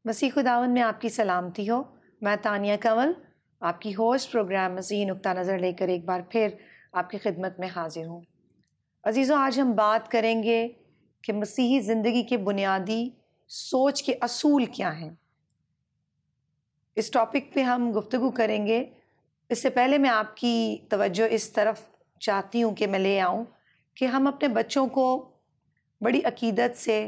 مسیح خداوند میں آپ کی سلامتی ہو۔ میں تانیہ کنول، آپ کی ہوسٹ پروگرام مسیحی نقطہ نظر لے کر ایک بار پھر آپ کی خدمت میں حاضر ہوں۔ عزیزوں، آج ہم بات کریں گے کہ مسیحی زندگی کے بنیادی سوچ کے اصول کیا ہیں۔ اس ٹاپک پہ ہم گفتگو کریں گے۔ اس سے پہلے میں آپ کی توجہ اس طرف چاہتی ہوں کہ میں لے آؤں کہ ہم اپنے بچوں کو بڑی عقیدت سے،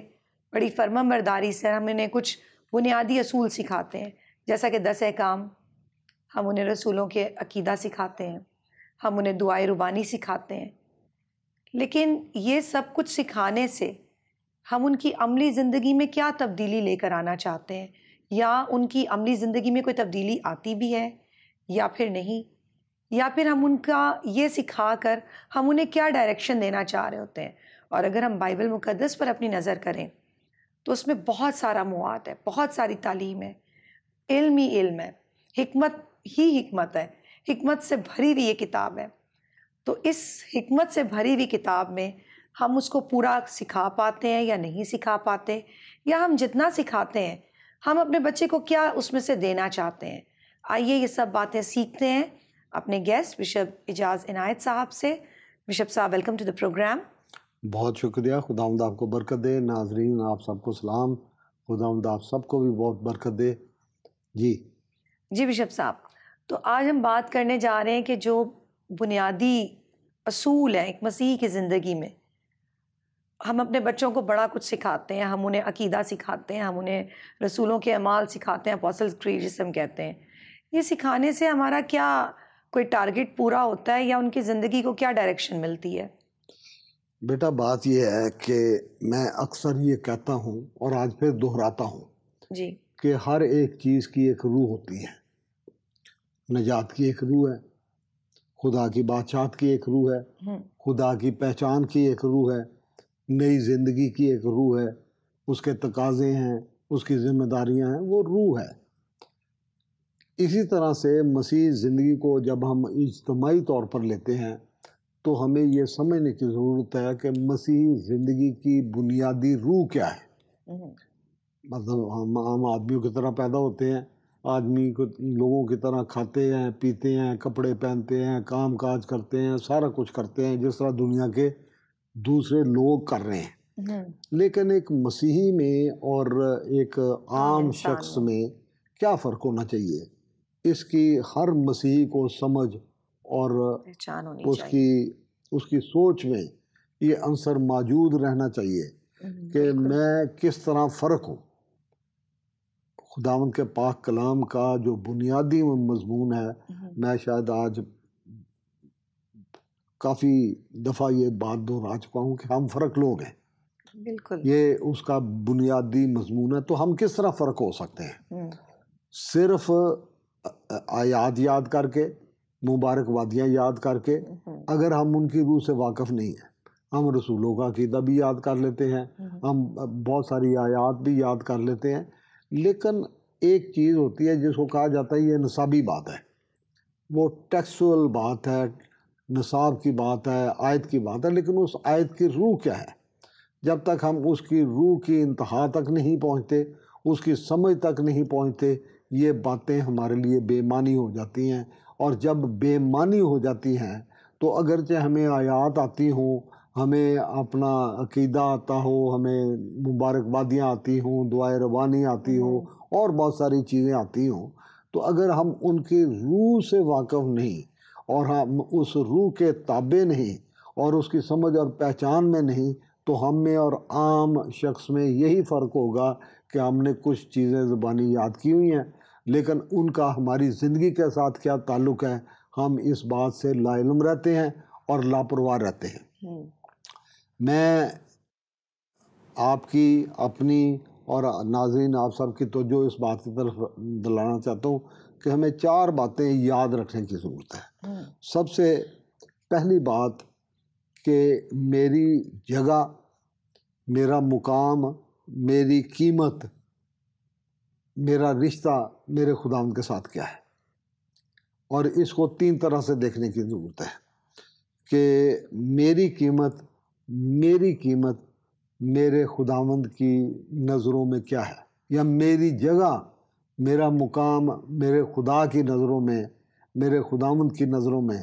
بڑی فرمان برداری سے ہم انہیں کچھ بنیادی اصول سکھاتے ہیں، جیسا کہ 10 احکام۔ ہم انہیں رسولوں کے عقیدہ سکھاتے ہیں، ہم انہیں دعائے ربانی سکھاتے ہیں، لیکن یہ سب کچھ سکھانے سے ہم ان کی عملی زندگی میں کیا تبدیلی لے کر آنا چاہتے ہیں، یا ان کی عملی زندگی میں کوئی تبدیلی آتی بھی ہے یا پھر نہیں، یا پھر ہم ان کا یہ سکھا کر ہم انہیں کیا ڈائریکشن دینا چاہ رہے ہوتے ہیں۔ اور اگر ہم بائبل مقدس پر اپنی نظر کریں تو اس میں بہت سارا مواد ہے، بہت ساری تعلیم ہے، علم ہی علم ہے، حکمت ہی حکمت ہے، حکمت سے بھری ہوئی یہ کتاب ہے۔ تو اس حکمت سے بھری ہوئی کتاب میں ہم اس کو پورا سکھا پاتے ہیں یا نہیں سکھا پاتے، یا ہم جتنا سکھاتے ہیں ہم اپنے بچے کو کیا اس میں سے دینا چاہتے ہیں۔ آئیے یہ سب باتیں سیکھتے ہیں اپنے گیسٹ بشپ اجاز عنایت صاحب سے۔ بشپ صاحب، ویلکم ٹو دا پروگرام۔ بہت شکریہ، خداوند آپ کو برکت دے۔ ناظرین آپ سب کو سلام، خداوند آپ سب کو بھی بہت برکت دے۔ جی بشپ صاحب، تو آج ہم بات کرنے جا رہے ہیں کہ جو بنیادی اصول ہیں ایک مسیحی کی زندگی میں، ہم اپنے بچوں کو بڑا کچھ سکھاتے ہیں، ہم انہیں عقیدہ سکھاتے ہیں، ہم انہیں رسولوں کے اعمال سکھاتے ہیں، اپوسٹلز کریڈ جسے ہم کہتے ہیں۔ یہ سکھانے سے ہمارا کیا کوئی ٹارگٹ پورا ہوتا ہے، یا ان کی زندگی کو کیا ڈائریکشن ملتی ہے؟ بیٹا، بات یہ ہے کہ میں اکثر یہ کہتا ہوں اور آج پھر دہراتا ہوں جی، کہ ہر ایک چیز کی ایک روح ہوتی ہے۔ نجات کی ایک روح ہے، خدا کی بادشاہت کی ایک روح ہے، خدا کی پہچان کی ایک روح ہے، نئی زندگی کی ایک روح ہے، اس کے تقاضے ہیں، اس کی ذمہ داریاں ہیں، وہ روح ہے۔ اسی طرح سے مسیح زندگی کو جب ہم اجتماعی طور پر لیتے ہیں تو ہمیں یہ سمجھنے کی ضرورت ہے کہ مسیحی زندگی کی بنیادی روح کیا ہے۔ مطلب ہم عام آدمیوں کی طرح پیدا ہوتے ہیں، آدمی کو لوگوں کی طرح کھاتے ہیں، پیتے ہیں، کپڑے پہنتے ہیں، کام کاج کرتے ہیں، سارا کچھ کرتے ہیں جس طرح دنیا کے دوسرے لوگ کر رہے ہیں۔ لیکن ایک مسیحی میں اور ایک عام شخص میں کیا فرق ہونا چاہیے؟ اس کی ہر مسیحی کو سمجھ اور اس کی سوچ میں یہ عنصر موجود رہنا چاہیے کہ میں کس طرح فرق ہوں۔ خداوند کے پاک کلام کا جو بنیادی مضمون ہے، میں شاید آج کافی دفعہ یہ بات دہرا چکا ہوں کہ ہم فرق لوگ ہیں۔ بالکل، یہ اس کا بنیادی مضمون ہے۔ تو ہم کس طرح فرق ہو سکتے ہیں؟ صرف آیات یاد کر کے، مبارکبادیاں یاد کر کے، اگر ہم ان کی روح سے واقف نہیں ہیں۔ ہم رسولوں کا عقیدہ بھی یاد کر لیتے ہیں، ہم بہت ساری آیات بھی یاد کر لیتے ہیں، لیکن ایک چیز ہوتی ہے جس کو کہا جاتا ہے یہ نصابی بات ہے، وہ ٹیکسچول بات ہے، نصاب کی بات ہے، آیت کی بات ہے، لیکن اس آیت کی روح کیا ہے؟ جب تک ہم اس کی روح کی انتہا تک نہیں پہنچتے، اس کی سمجھ تک نہیں پہنچتے، یہ باتیں ہمارے لیے بے معنی ہو جاتی ہیں۔ اور جب بے معنی ہو جاتی ہیں تو اگرچہ ہمیں آیات آتی ہوں، ہمیں اپنا عقیدہ آتا ہو، ہمیں مبارکبادیاں آتی ہوں، دعائے ربانی آتی ہوں، اور بہت ساری چیزیں آتی ہوں، تو اگر ہم ان کی روح سے واقف نہیں اور ہم اس روح کے تابع نہیں اور اس کی سمجھ اور پہچان میں نہیں، تو ہم میں اور عام شخص میں یہی فرق ہوگا کہ ہم نے کچھ چیزیں زبانی یاد کی ہوئی ہیں، لیکن ان کا ہماری زندگی کے ساتھ کیا تعلق ہے، ہم اس بات سے لا علم رہتے ہیں اور لاپرواہ رہتے ہیں۔ میں آپ کی، اپنی اور ناظرین آپ سب کی توجہ اس بات کی طرف دلانا چاہتا ہوں کہ ہمیں 4 باتیں یاد رکھنے کی ضرورت ہے۔ سب سے پہلی بات کہ میری جگہ، میرا مقام، میری قیمت، میرا رشتہ میرے خداوند کے ساتھ کیا ہے۔ اور اس کو 3 طرح سے دیکھنے کی ضرورت ہے کہ میری قیمت میرے خداوند کی نظروں میں کیا ہے۔ یا میری جگہ، میرا مقام میرے خدا کی نظروں میں، میرے خداوند کی نظروں میں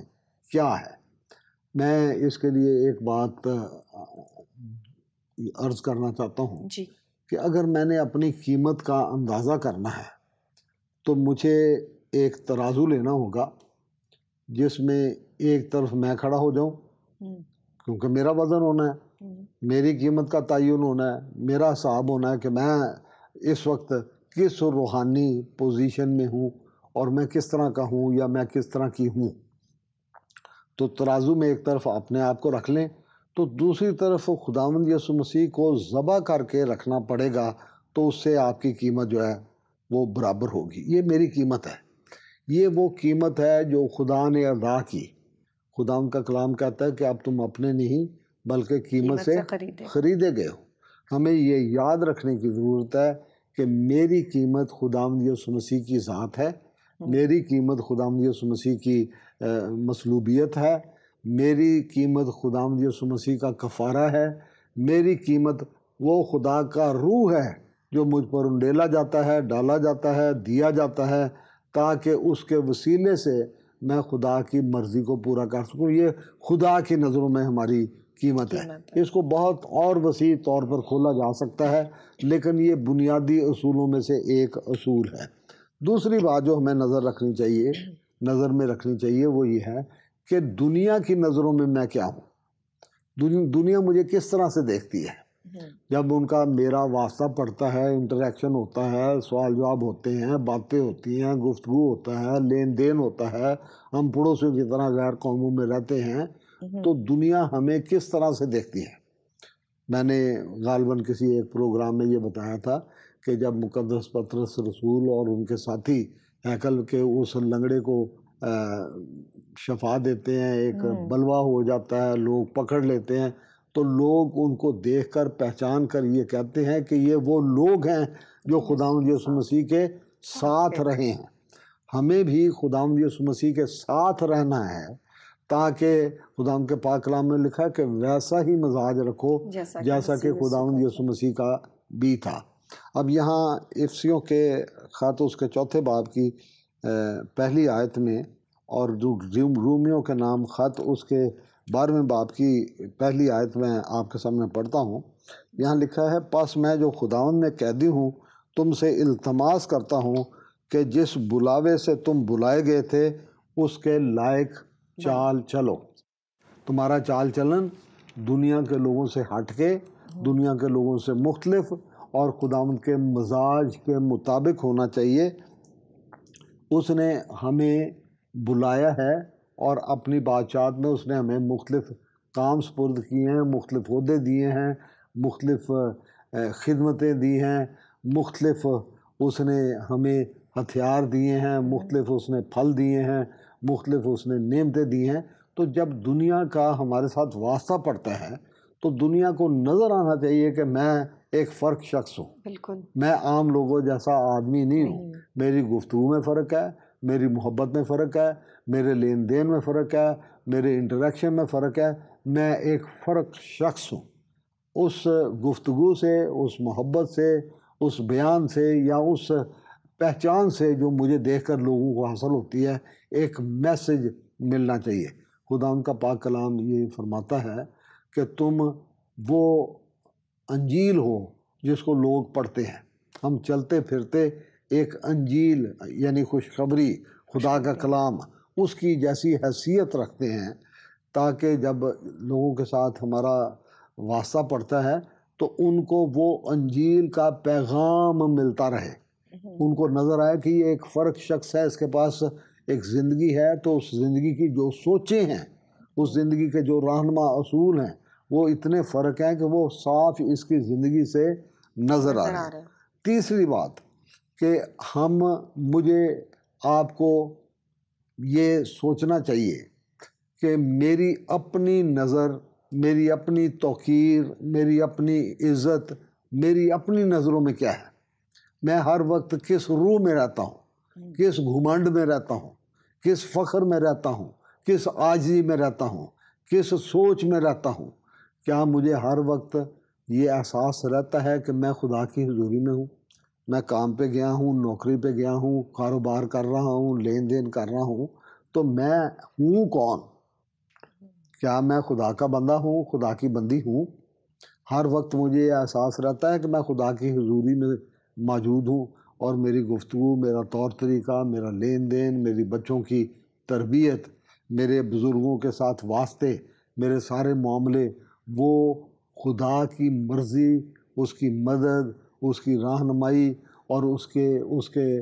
کیا ہے؟ میں اس کے لیے ایک بات عرض کرنا چاہتا ہوں جی کہ اگر میں نے اپنی قیمت کا اندازہ کرنا ہے تو مجھے ایک ترازو لینا ہوگا جس میں ایک طرف میں کھڑا ہو جاؤں، کیونکہ میرا وزن ہونا ہے، میری قیمت کا تعین ہونا ہے، میرا حساب ہونا ہے کہ میں اس وقت کس روحانی پوزیشن میں ہوں اور میں کس طرح کا ہوں یا میں کس طرح کی ہوں۔ تو ترازو میں ایک طرف اپنے آپ کو رکھ لیں تو دوسری طرف خداوند یسوع مسیح کو ذبح کر کے رکھنا پڑے گا، تو اس سے آپ کی قیمت جو ہے وہ برابر ہوگی۔ یہ میری قیمت ہے، یہ وہ قیمت ہے جو خدا نے ادا کی۔ خداوند کا کلام کہتا ہے کہ اب تم اپنے نہیں بلکہ قیمت سے خریدے گئے ہو۔ ہمیں یہ یاد رکھنے کی ضرورت ہے کہ میری قیمت خداوند یسوع مسیح کی ذات ہے، میری قیمت خداوند یسوع مسیح کی مصلوبیت ہے، میری قیمت خداوند یسوع مسیح کا کفارہ ہے، میری قیمت وہ خدا کا روح ہے جو مجھ پر انڈیلا جاتا ہے، ڈالا جاتا ہے، دیا جاتا ہے، تاکہ اس کے وسیلے سے میں خدا کی مرضی کو پورا کر سکوں۔ یہ خدا کی نظروں میں ہماری قیمت ہے۔ اس کو بہت اور وسیع طور پر کھولا جا سکتا ہے، لیکن یہ بنیادی اصولوں میں سے ایک اصول ہے۔ دوسری بات جو ہمیں نظر میں رکھنی چاہیے وہ یہ ہے کہ دنیا کی نظروں میں میں کیا ہوں، دنیا مجھے کس طرح سے دیکھتی ہے۔ جب ان کا میرا واسطہ پڑتا ہے، انٹریکشن ہوتا ہے، سوال جواب ہوتے ہیں، باتیں ہوتی ہیں، گفتگو ہوتا ہے، لین دین ہوتا ہے، ہم پڑوسیوں کی طرح غیر قوموں میں رہتے ہیں، تو دنیا ہمیں کس طرح سے دیکھتی ہے۔ میں نے غالباً کسی ایک پروگرام میں یہ بتایا تھا کہ جب مقدس پطرس رسول اور ان کے ساتھی ہیکل کے اس لنگڑے کو شفا دیتے ہیں، ایک بلوا ہو جاتا ہے، لوگ پکڑ لیتے ہیں، تو لوگ ان کو دیکھ کر پہچان کر یہ کہتے ہیں کہ یہ وہ لوگ ہیں جو خداوند یسوع مسیح کے ساتھ رہے ہیں۔ ہمیں بھی خداوند یسوع مسیح کے ساتھ رہنا ہے، تاکہ خداوند کے پاک کلام میں لکھا ہے کہ ویسا ہی مزاج رکھو جیسا کہ خداوند یسوع مسیح کا بھی تھا۔ اب یہاں افسیوں کے خط اس کے 4 باب کی پہلی آیت میں، اور جو رومیوں کے نام خط اس کے 12ویں باب کی پہلی آیت میں آپ کے سامنے پڑھتا ہوں۔ یہاں لکھا ہے، پس میں جو خداوند میں قیدی ہوں تم سے التماس کرتا ہوں کہ جس بلاوے سے تم بلائے گئے تھے اس کے لائق چال چلو۔ تمہارا چال چلن دنیا کے لوگوں سے ہٹ کے، دنیا کے لوگوں سے مختلف اور خداوند کے مزاج کے مطابق ہونا چاہیے۔ اس نے ہمیں بلایا ہے اور اپنی بادشاہت میں اس نے ہمیں مختلف کام سپرد کیے ہیں، مختلف عہدے دیے ہیں، مختلف خدمتیں دی ہیں، مختلف اس نے ہمیں ہتھیار دیے ہیں، مختلف اس نے پھل دیے ہیں، مختلف اس نے نعمتیں دی ہیں۔ تو جب دنیا کا ہمارے ساتھ واسطہ پڑتا ہے تو دنیا کو نظر آنا چاہیے کہ میں ایک فرق شخص ہوں، بالکل میں عام لوگوں جیسا آدمی نہیں ہوں۔ میری گفتگو میں فرق ہے، میری محبت میں فرق ہے، میرے لین دین میں فرق ہے، میرے انٹریکشن میں فرق ہے، میں ایک فرق شخص ہوں۔ اس گفتگو سے، اس محبت سے، اس بیان سے یا اس پہچان سے جو مجھے دیکھ کر لوگوں کو حاصل ہوتی ہے، ایک میسج ملنا چاہیے۔ خدا ان کا پاک کلام یہ فرماتا ہے کہ تم وہ انجیل ہو جس کو لوگ پڑھتے ہیں۔ ہم چلتے پھرتے ایک انجیل یعنی خوشخبری، خدا کا کلام، اس کی جیسی حیثیت رکھتے ہیں، تاکہ جب لوگوں کے ساتھ ہمارا واسطہ پڑتا ہے تو ان کو وہ انجیل کا پیغام ملتا رہے، ان کو نظر آئے کہ یہ ایک فرق شخص ہے، اس کے پاس ایک زندگی ہے، تو اس زندگی کی جو سوچیں ہیں، اس زندگی کے جو رہنما اصول ہیں، وہ اتنے فرق ہیں کہ وہ صاف اس کی زندگی سے نظر آ رہے ہیں۔ تیسری بات کہ مجھے آپ کو یہ سوچنا چاہیے کہ میری اپنی نظر، میری اپنی توقیر، میری اپنی عزت، میری اپنی نظروں میں کیا ہے۔ میں ہر وقت کس روح میں رہتا ہوں، کس گھمنڈ میں رہتا ہوں، کس فخر میں رہتا ہوں، کس عاجزی میں رہتا ہوں، کس سوچ میں رہتا ہوں۔ کیا مجھے ہر وقت یہ احساس رہتا ہے کہ میں خدا کی حضوری میں ہوں؟ میں کام پہ گیا ہوں، نوکری پہ گیا ہوں، کاروبار کر رہا ہوں، لین دین کر رہا ہوں، تو میں ہوں کون؟ کیا میں خدا کا بندہ ہوں، خدا کی بندی ہوں؟ ہر وقت مجھے یہ احساس رہتا ہے کہ میں خدا کی حضوری میں موجود ہوں، اور میری گفتگو، میرا طور طریقہ، میرا لین دین، میری بچوں کی تربیت، میرے بزرگوں کے ساتھ واسطے، میرے سارے معاملے وہ خدا کی مرضی، اس کی مدد، اس کی رہنمائی اور اس کے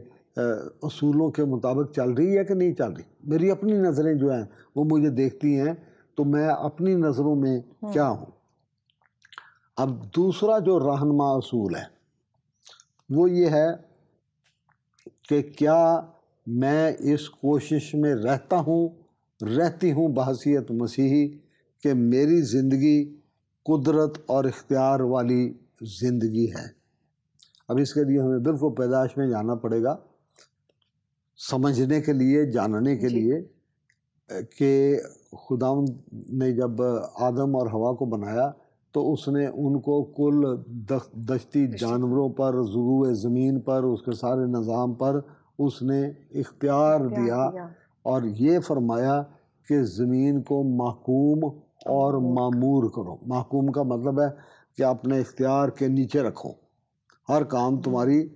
اصولوں کے مطابق چل رہی ہے کہ نہیں چل رہی؟ میری اپنی نظریں جو ہیں وہ مجھے دیکھتی ہیں، تو میں اپنی نظروں میں کیا ہوں؟ اب دوسرا جو رہنما اصول ہے وہ یہ ہے کہ کیا میں اس کوشش میں رہتی ہوں بحیثیت مسیحی کہ میری زندگی قدرت اور اختیار والی زندگی ہے؟ اب اس کے لیے ہمیں بالکل پیدائش میں جانا پڑے گا، سمجھنے کے لیے، جاننے کے لیے کہ خداوند نے جب آدم اور حوا کو بنایا تو اس نے ان کو کل دشتی جانوروں پر، ضروع زمین پر، اس کے سارے نظام پر اس نے اختیار دیا، اور یہ فرمایا کہ زمین کو محکوم اور معمور کرو۔ محکوم کا مطلب ہے کہ اپنے اختیار کے نیچے رکھو، ہر کام تمہاری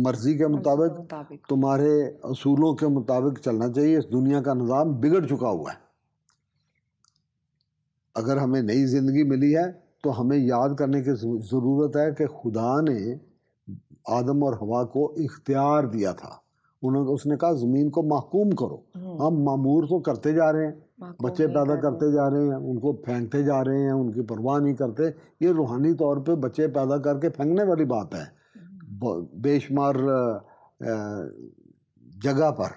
مرضی کے مطابق، تمہارے اصولوں کے مطابق چلنا چاہیے۔ اس دنیا کا نظام بگڑ چکا ہوا ہے۔ اگر ہمیں نئی زندگی ملی ہے تو ہمیں یاد کرنے کی ضرورت ہے کہ خدا نے آدم اور حوا کو اختیار دیا تھا۔ اس نے کہا زمین کو محکوم کرو۔ ہم معمور تو کرتے جا رہے ہیں، بچے پیدا کرتے جا رہے ہیں، ان کو پھینکتے جا رہے ہیں، ان کی پرواہ نہیں کرتے۔ یہ روحانی طور پہ بچے پیدا کر کے پھینکنے والی بات ہے۔ بے شمار جگہ پر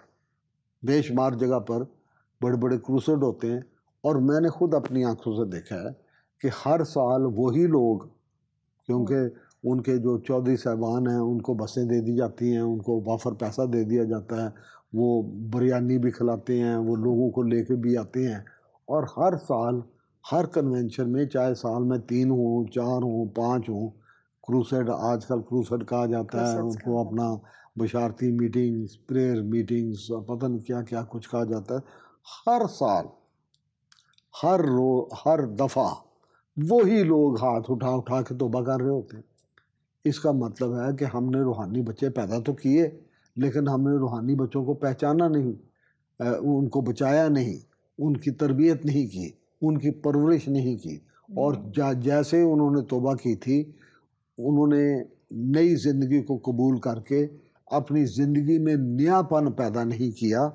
بڑے بڑے کروسیڈ ہوتے ہیں، اور میں نے خود اپنی آنکھوں سے دیکھا ہے کہ ہر سال وہی لوگ، کیونکہ ان کے جو چودھری صاحبان ہیں ان کو بسیں دے دی جاتی ہیں، ان کو وافر پیسہ دے دیا جاتا ہے، وہ بریانی بھی کھلاتے ہیں، وہ لوگوں کو لے کے بھی آتے ہیں، اور ہر سال ہر کنونشن میں، چاہے سال میں 3 ہوں، 4 ہوں، 5 ہوں، کروسیڈ، آج کل کروسیڈ کہا جاتا ہے ان کو، اپنا بشارتی میٹنگز، پریئر میٹنگز، پتہ نہیں کیا کیا کچھ کہا جاتا ہے۔ ہر سال، ہر دفعہ وہی لوگ ہاتھ اٹھا کے توبہ کر رہے ہوتے ہیں۔ اس کا مطلب ہے کہ ہم نے روحانی بچے پیدا تو کیے، لیکن ہم نے روحانی بچوں کو پہچانا نہیں، ان کو بچایا نہیں، ان کی تربیت نہیں کی، ان کی پرورش نہیں کی، اور جیسے انہوں نے توبہ کی تھی، انہوں نے نئی زندگی کو قبول کر کے اپنی زندگی میں نیا پن پیدا نہیں کیا۔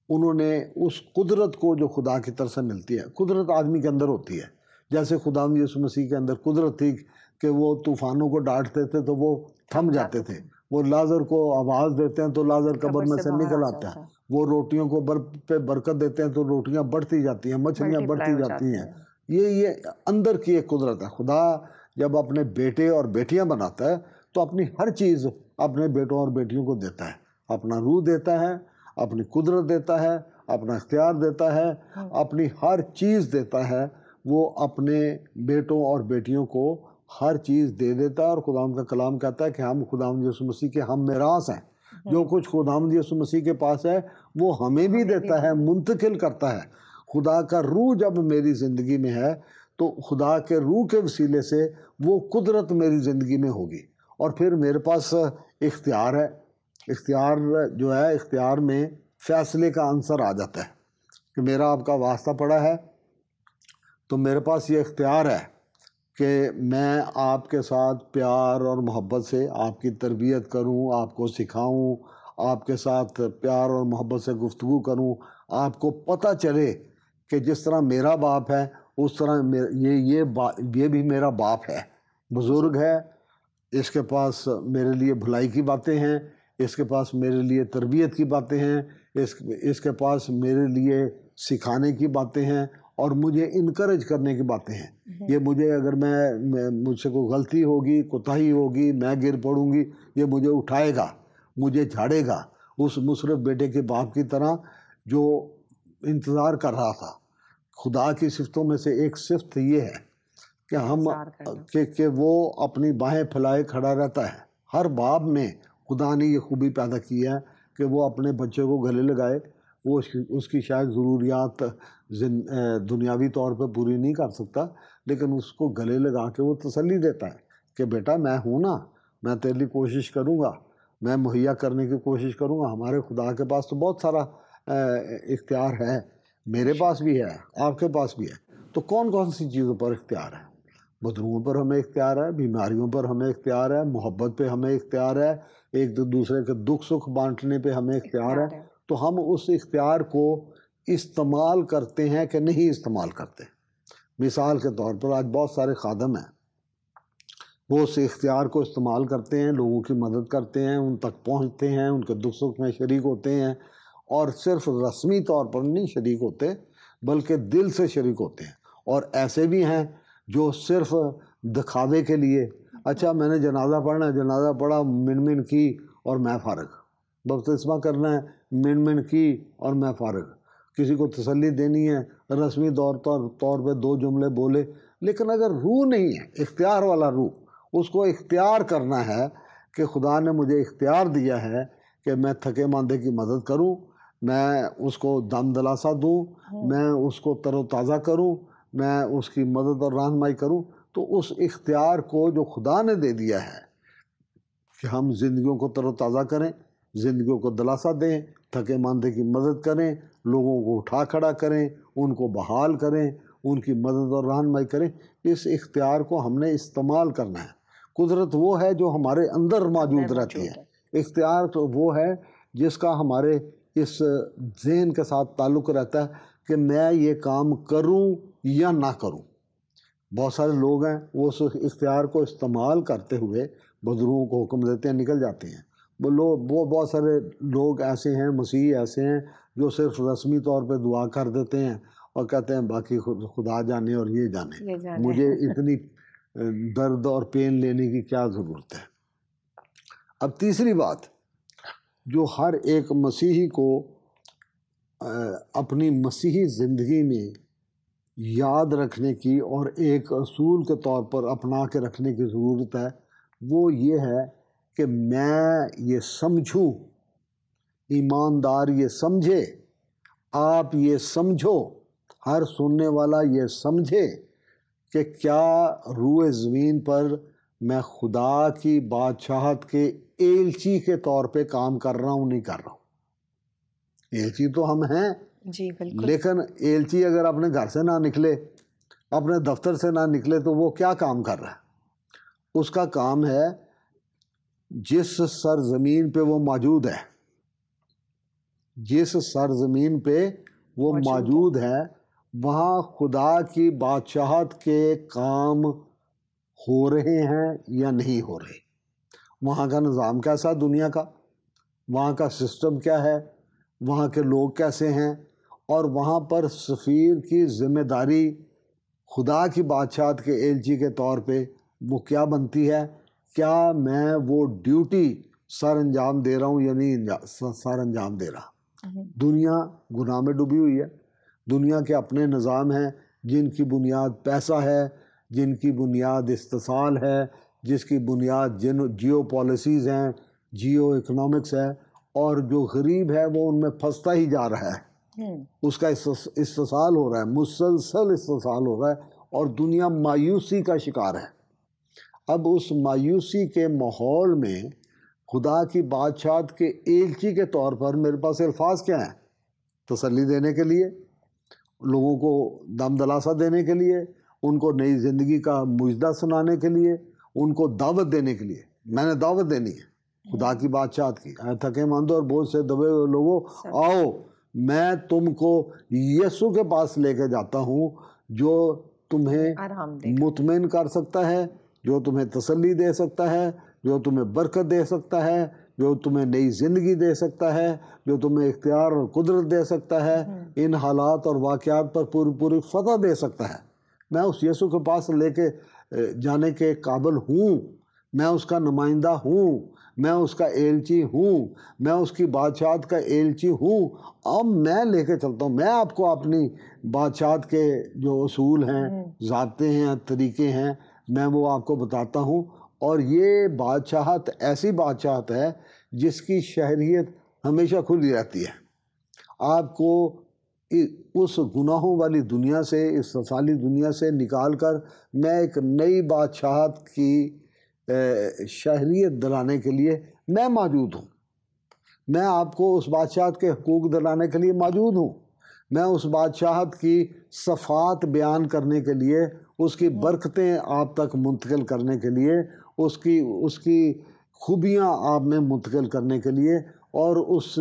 انہوں نے اس قدرت کو جو خدا کی طرف سے ملتی ہے، قدرت آدمی کے اندر ہوتی ہے، جیسے خداوند یسوع مسیح کے اندر قدرت تھی کہ وہ طوفانوں کو ڈانٹتے تھے تو وہ تھم جاتے تھے، وہ لازر کو آواز دیتے ہیں تو لازر قبر میں سے نکل آتا ہے، وہ روٹیوں کو پہ برکت دیتے ہیں تو روٹیاں بڑھتی جاتی ہیں، مچھلیاں بڑھتی جاتی ہیں۔ یہ اندر کی ایک قدرت ہے۔ خدا جب اپنے بیٹے اور بیٹیاں بناتا ہے تو اپنی ہر چیز اپنے بیٹوں اور بیٹیوں کو دیتا ہے، اپنا روح دیتا ہے، اپنی قدرت دیتا ہے، اپنا اختیار دیتا ہے، اپنی ہر چیز دیتا ہے۔ وہ اپنے بیٹوں اور بیٹیوں کو ہر چیز دے دیتا ہے، اور خداوند کا کلام کہتا ہے کہ ہم خداوند یسوع مسیح کے ہم میراث ہیں۔ جو کچھ خداوند یسوع مسیح کے پاس ہے وہ ہمیں بھی دیتا ہے، منتقل کرتا ہے۔ خدا کا روح جب میری زندگی میں ہے تو خدا کے روح کے وسیلے سے وہ قدرت میری زندگی میں ہوگی، اور پھر میرے پاس اختیار ہے۔ اختیار جو ہے، اختیار میں فیصلے کا عنصر آ جاتا ہے کہ میرا آپ کا واسطہ پڑا ہے تو میرے پاس یہ اختیار ہے کہ میں آپ کے ساتھ پیار اور محبت سے آپ کی تربیت کروں، آپ کو سکھاؤں، آپ کے ساتھ پیار اور محبت سے گفتگو کروں، آپ کو پتہ چلے کہ جس طرح میرا باپ ہے اس طرح یہ بھی میرا باپ ہے، بزرگ ہے، اس کے پاس میرے لیے بھلائی کی باتیں ہیں، اس کے پاس میرے لیے تربیت کی باتیں ہیں، اس کے پاس میرے لیے سکھانے کی باتیں ہیں، اور مجھے انکریج کرنے کی باتیں ہیں۔ یہ مجھے، اگر مجھ سے کوئی غلطی ہوگی، کوتاہی ہوگی، میں گر پڑوں گی، یہ مجھے اٹھائے گا، مجھے جھاڑے گا، اس مصرف بیٹے کے باپ کی طرح جو انتظار کر رہا تھا۔ خدا کی صفتوں میں سے ایک صفت یہ ہے کہ کہ وہ اپنی باہیں پھیلائے کھڑا رہتا ہے ہر باپ میں خدا نے یہ خوبی پیدا کی ہے کہ وہ اپنے بچے کو گلے لگائے. وہ اس کی شاید ضروریات دنیاوی طور پہ پوری نہیں کر سکتا، لیکن اس کو گلے لگا کے وہ تسلی دیتا ہے کہ بیٹا میں ہوں نا، میں تیرے لیے کوشش کروں گا، میں مہیا کرنے کی کوشش کروں گا. ہمارے خدا کے پاس تو بہت سارا اختیار ہے، میرے پاس بھی ہے، آپ کے پاس بھی ہے. تو کون کون سی چیزوں پر اختیار ہے؟ بدروؤں پر ہمیں اختیار ہے، بیماریوں پر ہمیں اختیار ہے، محبت پہ ہمیں اختیار ہے، ایک دوسرے کے دکھ سکھ بانٹنے پہ ہمیں اختیار ہے. تو ہم اس اختیار کو استعمال کرتے ہیں کہ نہیں استعمال کرتے؟ مثال کے طور پر آج بہت سارے خادم ہیں، وہ اس اختیار کو استعمال کرتے ہیں، لوگوں کی مدد کرتے ہیں، ان تک پہنچتے ہیں، ان کے دکھ سکھ میں شریک ہوتے ہیں، اور صرف رسمی طور پر نہیں شریک ہوتے بلکہ دل سے شریک ہوتے ہیں. اور ایسے بھی ہیں جو صرف دکھاوے کے لیے، اچھا میں نے جنازہ پڑھنا ہے، جنازہ پڑھا، من کی اور میں فارغ، بپتسمہ کرنا ہے، من کی اور میں فارغ، کسی کو تسلی دینی ہے، رسمی طور پہ 2 جملے بولے. لیکن اگر روح نہیں ہے، اختیار والا روح، اس کو اختیار کرنا ہے کہ خدا نے مجھے اختیار دیا ہے کہ میں تھکے ماندے کی مدد کروں، میں اس کو دم دلاسا دوں، میں اس کو تر و تازہ کروں، میں اس کی مدد اور رہنمائی کروں. تو اس اختیار کو جو خدا نے دے دیا ہے کہ ہم زندگیوں کو تر و تازہ کریں، زندگیوں کو دلاسا دیں، تھکے ماندے کی مدد کریں، لوگوں کو اٹھا کھڑا کریں، ان کو بحال کریں، ان کی مدد اور رہنمائی کریں، اس اختیار کو ہم نے استعمال کرنا ہے. قدرت وہ ہے جو ہمارے اندر موجود رہتی ہے، اختیار تو وہ ہے جس کا ہمارے اس ذہن کے ساتھ تعلق رہتا ہے کہ میں یہ کام کروں یا نہ کروں. بہت سارے لوگ ہیں وہ اس اختیار کو استعمال کرتے ہوئے بدروؤں کو حکم دیتے ہیں، نکل جاتے ہیں. وہ بہت سارے لوگ ایسے ہیں، مسیح ایسے ہیں جو صرف رسمی طور پہ دعا کر دیتے ہیں اور کہتے ہیں باقی خدا جانے اور یہ جانے، مجھے اتنی درد اور پین لینے کی کیا ضرورت ہے. اب تیسری بات جو ہر ایک مسیحی کو اپنی مسیحی زندگی میں یاد رکھنے کی اور ایک اصول کے طور پر اپنا کے رکھنے کی ضرورت ہے، وہ یہ ہے کہ میں یہ سمجھوں، ایماندار یہ سمجھے، آپ یہ سمجھو، ہر سننے والا یہ سمجھے کہ کیا روح زمین پر میں خدا کی بادشاہت کے ایلچی کے طور پہ کام کر رہا ہوں، نہیں کر رہا ہوں. ایلچی تو ہم ہیں جی بالکل، لیکن ایلچی اگر اپنے گھر سے نہ نکلے، اپنے دفتر سے نہ نکلے تو وہ کیا کام کر رہا ہے؟ اس کا کام ہے جس سرزمین پہ وہ موجود ہے، جس سرزمین پہ وہ موجود ہے وہاں خدا کی بادشاہت کے کام ہو رہے ہیں یا نہیں ہو رہے، وہاں کا نظام کیسا ہے، دنیا کا وہاں کا سسٹم کیا ہے، وہاں کے لوگ کیسے ہیں، اور وہاں پر سفیر کی ذمہ داری خدا کی بادشاہت کے ایلچی کے طور پہ وہ کیا بنتی ہے. کیا میں وہ ڈیوٹی سر انجام دے رہا ہوں یا نہیں سر انجام دے رہا. دنیا گناہ میں ڈوبی ہوئی ہے، دنیا کے اپنے نظام ہیں جن کی بنیاد پیسہ ہے، جن کی بنیاد استحصال ہے، جس کی بنیاد جیو پالیسیز ہیں، جیو اکنامکس ہے، اور جو غریب ہے وہ ان میں پھنستا ہی جا رہا ہے، اس کا استحصال ہو رہا ہے، مسلسل استحصال ہو رہا ہے، اور دنیا مایوسی کا شکار ہے. اب اس مایوسی کے ماحول میں خدا کی بادشاہت کے ایلچی کے طور پر میرے پاس الفاظ کیا ہیں؟ تسلی دینے کے لیے، لوگوں کو دم دلاسا دینے کے لیے، ان کو نئی زندگی کا مجدہ سنانے کے لیے، ان کو دعوت دینے کے لیے. میں نے دعوت دینی ہے خدا کی بادشاہت کی. اے تھکے ماندے اور بوجھ سے دبے ہوئے لوگوں، آؤ میں تم کو یسوع کے پاس لے کے جاتا ہوں جو تمہیں مطمئن کر سکتا ہے، جو تمہیں تسلی دے سکتا ہے، جو تمہیں برکت دے سکتا ہے، جو تمہیں نئی زندگی دے سکتا ہے، جو تمہیں اختیار اور قدرت دے سکتا ہے، ان حالات اور واقعات پر پوری فتح دے سکتا ہے. میں اس یسوع کے پاس لے کے جانے کے قابل ہوں، میں اس کا نمائندہ ہوں، میں اس کا ایلچی ہوں، میں اس کی بادشاہت کا ایلچی ہوں. اب میں لے کے چلتا ہوں، میں آپ کو اپنی بادشاہت کے جو اصول ہیں، ضابطے ہیں، طریقے ہیں، میں وہ آپ کو بتاتا ہوں، اور یہ بادشاہت ایسی بادشاہت ہے جس کی شہریت ہمیشہ کھلی رہتی ہے. آپ کو اس گناہوں والی دنیا سے، اس فسالی دنیا سے نکال کر میں ایک نئی بادشاہت کی شہریت دلانے کے لیے میں موجود ہوں. میں آپ کو اس بادشاہت کے حقوق دلانے کے لیے موجود ہوں. میں اس بادشاہت کی صفات بیان کرنے کے لیے، اس کی برکتیں آپ تک منتقل کرنے کے لیے، اس کی خوبیاں آپ میں منتقل کرنے کے لیے، اور اس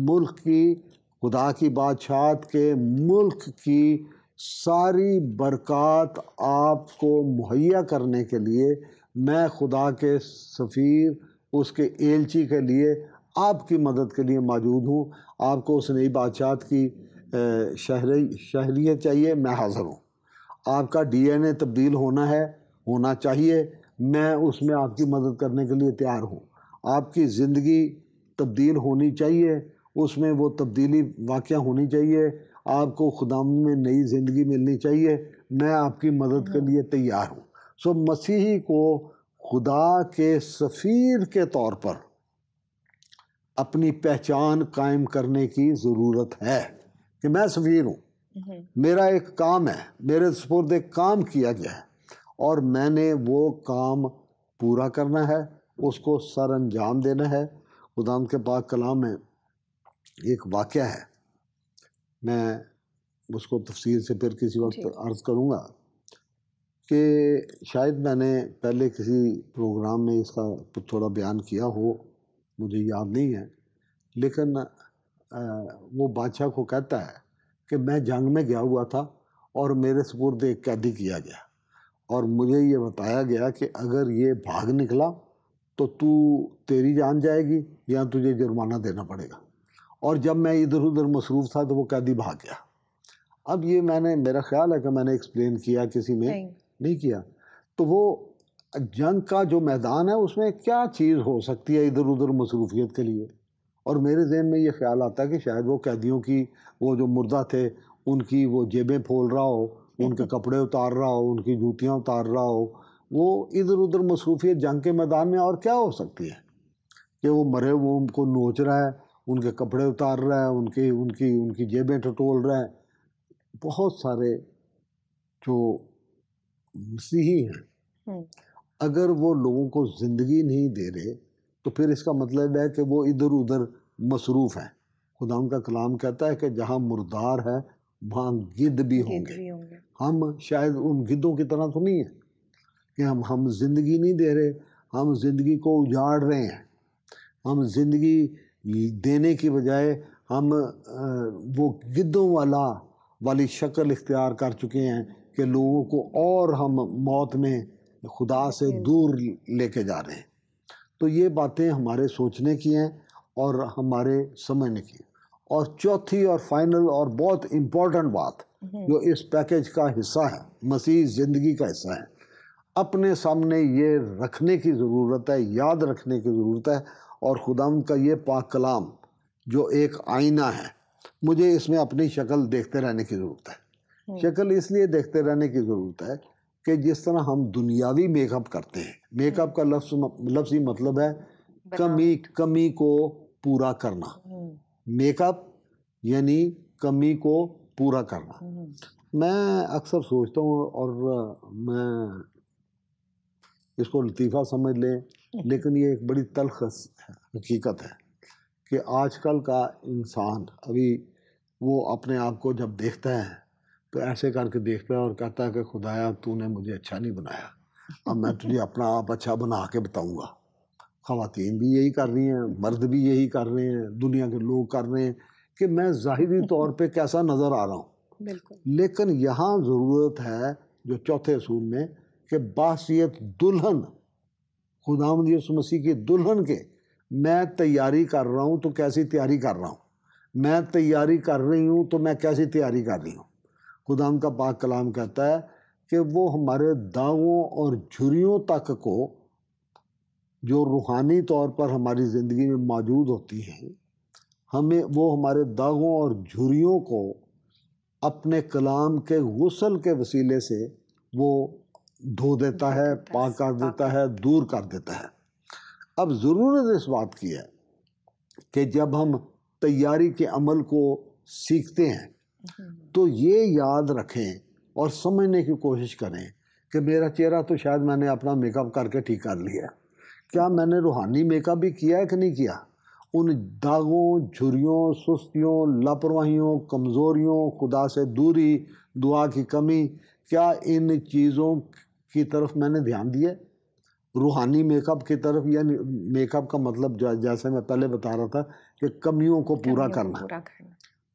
ملک کی، خدا کی بادشاہت کے ملک کی ساری برکات آپ کو مہیا کرنے کے لیے میں خدا کے سفیر، اس کے ایلچی کے لیے آپ کی مدد کے لیے موجود ہوں. آپ کو اس نئی بادشاہت کی شہریت چاہیے، میں حاضر ہوں. آپ کا ڈی این اے تبدیل ہونا چاہیے، میں اس میں آپ کی مدد کرنے کے لیے تیار ہوں. آپ کی زندگی تبدیل ہونی چاہیے، اس میں وہ تبدیلی واقع ہونی چاہیے. آپ کو خدا میں نئی زندگی ملنی چاہیے، میں آپ کی مدد کے لیے تیار ہوں. سو مسیحی کو خدا کے سفیر کے طور پر اپنی پہچان قائم کرنے کی ضرورت ہے کہ میں سفیر ہوں، میرا ایک کام ہے، میرے سپرد ایک کام کیا گیا ہے، اور میں نے وہ کام پورا کرنا ہے، اس کو سر انجام دینا ہے. خدا کے پاک کلام میں ایک واقعہ ہے، میں اس کو تفصیل سے پھر کسی وقت عرض کروں گا، کہ شاید میں نے پہلے کسی پروگرام میں اس کا تھوڑا بیان کیا ہو، مجھے یاد نہیں ہے. لیکن وہ بادشاہ کو کہتا ہے کہ میں جنگ میں گیا ہوا تھا اور میرے سپرد ایک قیدی کیا گیا، اور مجھے یہ بتایا گیا کہ اگر یہ بھاگ نکلا تو تیری جان جائے گی یا تجھے جرمانہ دینا پڑے گا. اور جب میں ادھر ادھر مصروف تھا تو وہ قیدی بھاگ گیا. اب یہ میرا خیال ہے کہ میں نے ایکسپلین کیا، کسی میں نہیں کیا. تو وہ جنگ کا جو میدان ہے اس میں کیا چیز ہو سکتی ہے ادھر ادھر مصروفیت کے لیے؟ اور میرے ذہن میں یہ خیال آتا ہے کہ شاید وہ قیدیوں کی، وہ جو مردہ تھے ان کی وہ جیبیں پھول رہا ہو، ان کے کپڑے اتار رہا ہو، ان کی جوتیاں اتار رہا ہو. وہ ادھر ادھر مصروفیت جنگ کے میدان میں اور کیا ہو سکتی ہے کہ وہ مرے وہ ان کو نوچ رہا ہے، ان کے کپڑے اتار رہا ہے، ان کی جیبیں ٹٹول رہا ہے. بہت سارے جو مسیحی ہیں اگر وہ لوگوں کو زندگی نہیں دے رہے تو پھر اس کا مطلب ہے کہ وہ ادھر ادھر مصروف ہیں. خدا کا کلام کہتا ہے کہ جہاں مردار ہے وہاں گدھ بھی ہوں گے. ہم شاید ان گدھوں کی طرح تو نہیں ہیں کہ ہم زندگی نہیں دے رہے، ہم زندگی کو اجاڑ رہے ہیں. ہم زندگی دینے کی بجائے ہم وہ گدھوں والی شکل اختیار کر چکے ہیں کہ لوگوں کو اور ہم موت میں خدا سے دور لے کے جا رہے ہیں. تو یہ باتیں ہمارے سوچنے کی ہیں اور ہمارے سمجھنے کی. اور چوتھی اور فائنل اور بہت امپورٹنٹ بات جو اس پیکیج کا حصہ ہے، مسیح زندگی کا حصہ ہے، اپنے سامنے یہ رکھنے کی ضرورت ہے، یاد رکھنے کی ضرورت ہے. اور خدا کا یہ پاک کلام جو ایک آئینہ ہے، مجھے اس میں اپنی شکل دیکھتے رہنے کی ضرورت ہے. شکل اس لیے دیکھتے رہنے کی ضرورت ہے کہ جس طرح ہم دنیاوی میک اپ کرتے ہیں، میک اپ کا لفظی مطلب ہے کمی کو پورا کرنا. میک اپ یعنی کمی کو پورا کرنا. میں اکثر سوچتا ہوں، اور میں اس کو لطیفہ سمجھ لیں لیکن یہ ایک بڑی تلخ حقیقت ہے کہ آج کل کا انسان ابھی وہ اپنے آپ کو جب دیکھتا ہے تو ایسے کر کے دیکھتا ہے اور کہتا ہے کہ خدایا تو نے مجھے اچھا نہیں بنایا، اب میں تجھے اپنا آپ اچھا بنا کے بتاؤں گا. خواتین بھی یہی کر رہی ہیں، مرد بھی یہی کر رہے ہیں، دنیا کے لوگ کر رہے ہیں کہ میں ظاہری طور پہ کیسا نظر آ رہا ہوں. لیکن یہاں ضرورت ہے جو چوتھے اصول میں کہ بحثیت دلہن، خداوند یسوع مسیح کی دلہن کے میں تیاری کر رہا ہوں. تو کیسی تیاری کر رہا ہوں؟ میں تیاری کر رہی ہوں تو میں کیسی تیاری کر رہی ہوں؟ خداوند کا پاک کلام کہتا ہے کہ وہ ہمارے داغوں اور جھریوں تک کو جو روحانی طور پر ہماری زندگی میں موجود ہوتی ہیں، وہ ہمارے داغوں اور جھریوں کو اپنے کلام کے غسل کے وسیلے سے وہ دھو دیتا ہے، پاک کر دیتا ہے، دور کر دیتا ہے۔ اب ضرورت اس بات کی ہے کہ جب ہم تیاری کے عمل کو سیکھتے ہیں تو یہ یاد رکھیں اور سمجھنے کی کوشش کریں کہ میرا چہرہ تو شاید میں نے اپنا میک اپ کر کے ٹھیک کر لیا، کیا میں نے روحانی میک اپ بھی کیا ہے کہ نہیں کیا؟ ان داغوں، جھریوں، سستیوں، لاپرواہیوں، کمزوریوں، خدا سے دوری، دعا کی کمی، کیا ان چیزوں کی طرف میں نے دھیان دیا؟ روحانی میک اپ کی طرف، یعنی میک اپ کا مطلب جیسے میں پہلے بتا رہا تھا کہ کمیوں کو پورا کرنا۔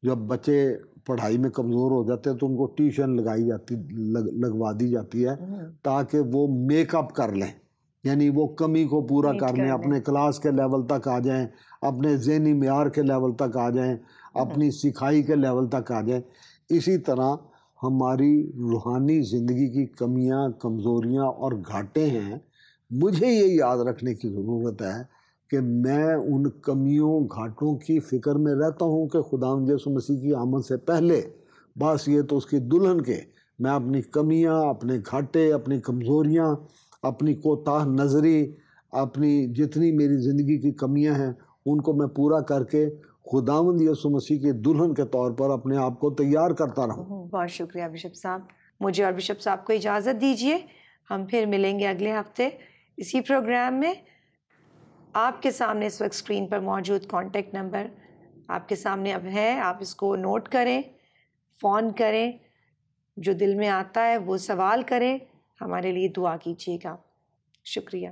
جب بچے پڑھائی میں کمزور ہو جاتے ہیں تو ان کو ٹیوشن لگوا دی جاتی ہے تاکہ وہ میک اپ کر لیں، یعنی وہ کمی کو پورا کر لیں، اپنے کلاس کے لیول تک آ جائیں، اپنے ذہنی معیار کے لیول تک آ جائیں، اپنی سکھائی کے لیول تک آ جائیں۔ اسی طرح ہماری روحانی زندگی کی کمیاں، کمزوریاں اور گھاٹے ہیں، مجھے یہ یاد رکھنے کی ضرورت ہے کہ میں ان کمیوں، گھاٹوں کی فکر میں رہتا ہوں کہ خداوند یسوع مسیح کی آمد سے پہلے، بس یہ تو اس کی دلہن کے، میں اپنی کمیاں، اپنے گھاٹے، اپنی کمزوریاں، اپنی کوتاہ نظری، اپنی جتنی میری زندگی کی کمیاں ہیں ان کو میں پورا کر کے خداوند یسوع مسیح کی دلہن کے طور پر اپنے آپ کو تیار کرتا رہوں۔ بہت شکریہ بشپ صاحب، مجھے اور بشپ صاحب کو اجازت دیجیے، ہم پھر ملیں گے اگلے ہفتے اسی پروگرام میں۔ آپ کے سامنے اس وقت اسکرین پر موجود کانٹیکٹ نمبر آپ کے سامنے اب ہے، آپ اس کو نوٹ کریں، فون کریں، جو دل میں آتا ہے وہ سوال کریں، ہمارے لیے دعا کیجیے گا۔ شکریہ۔